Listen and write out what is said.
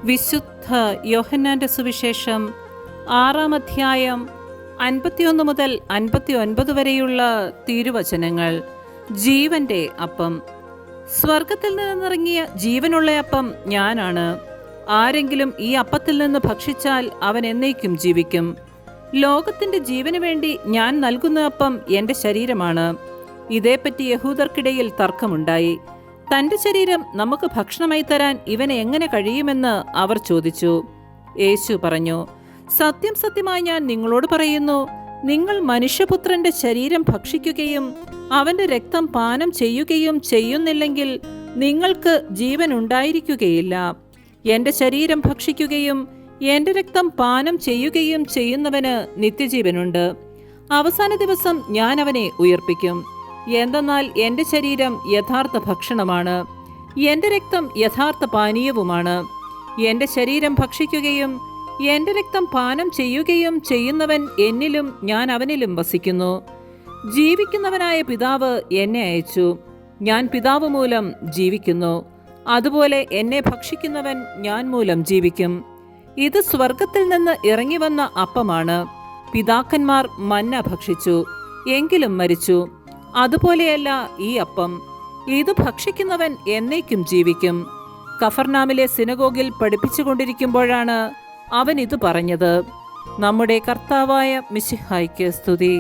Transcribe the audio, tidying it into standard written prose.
വിശുദ്ധ യോഹന്നാന്റെ സുവിശേഷം 6-ാം അധ്യായം 51 മുതൽ 59 വരെയുള്ള തിരുവചനങ്ങൾ. ജീവന്റെ അപ്പം. സ്വർഗത്തിൽ നിന്നിറങ്ങിയ ജീവനുള്ള അപ്പം ഞാനാണ്. ആരെങ്കിലും ഈ അപ്പത്തിൽ നിന്ന് ഭക്ഷിച്ചാൽ അവൻ എന്നേക്കും ജീവിക്കും. ലോകത്തിന്റെ ജീവന് വേണ്ടി ഞാൻ നൽകുന്ന അപ്പം എന്റെ ശരീരമാണ്. ഇതേപ്പറ്റി യഹൂദർക്കിടയിൽ തർക്കമുണ്ടായി. തന്റെ ശരീരം നമുക്ക് ഭക്ഷണമായി തരാൻ ഇവന് എങ്ങനെ കഴിയുമെന്ന് അവർ ചോദിച്ചു. യേശു പറഞ്ഞു, സത്യം സത്യമായി ഞാൻ നിങ്ങളോട് പറയുന്നു, നിങ്ങൾ മനുഷ്യപുത്രന്റെ ശരീരം ഭക്ഷിക്കുകയും അവന്റെ രക്തം പാനം ചെയ്യുകയും ചെയ്യുന്നില്ലെങ്കിൽ നിങ്ങൾക്ക് ജീവൻ ഉണ്ടായിരിക്കുകയില്ല. എന്റെ ശരീരം ഭക്ഷിക്കുകയും എന്റെ രക്തം പാനം ചെയ്യുകയും ചെയ്യുന്നവന് നിത്യജീവനുണ്ട്. അവസാന ദിവസം ഞാൻ അവനെ ഉയർപ്പിക്കും. എന്തെന്നാൽ എന്റെ ശരീരം യഥാർത്ഥ ഭക്ഷണമാണ്, എന്റെ രക്തം യഥാർത്ഥ പാനീയവുമാണ്. എന്റെ ശരീരം ഭക്ഷിക്കുകയും എന്റെ രക്തം പാനം ചെയ്യുകയും ചെയ്യുന്നവൻ എന്നിലും ഞാൻ അവനിലും വസിക്കുന്നു. ജീവിക്കുന്നവനായ പിതാവ് എന്നെ അയച്ചു. ഞാൻ പിതാവ് മൂലം ജീവിക്കുന്നു. അതുപോലെ എന്നെ ഭക്ഷിക്കുന്നവൻ ഞാൻ മൂലം ജീവിക്കും. ഇത് സ്വർഗത്തിൽ നിന്ന് ഇറങ്ങിവന്ന അപ്പമാണ്. പിതാക്കന്മാർ മന്ന ഭക്ഷിച്ചു, എങ്കിലും മരിച്ചു. അതുപോലെയല്ല ഈ അപ്പം. ഇത് ഭക്ഷിക്കുന്നവൻ എന്നേക്കും ജീവിക്കും. കഫർനാമിലെ സിനഗോഗിൽ പഠിപ്പിച്ചുകൊണ്ടിരിക്കുമ്പോഴാണ് അവൻ ഇത് പറഞ്ഞത്. നമ്മുടെ കർത്താവായ മിശിഹായ്ക്ക് സ്തുതി.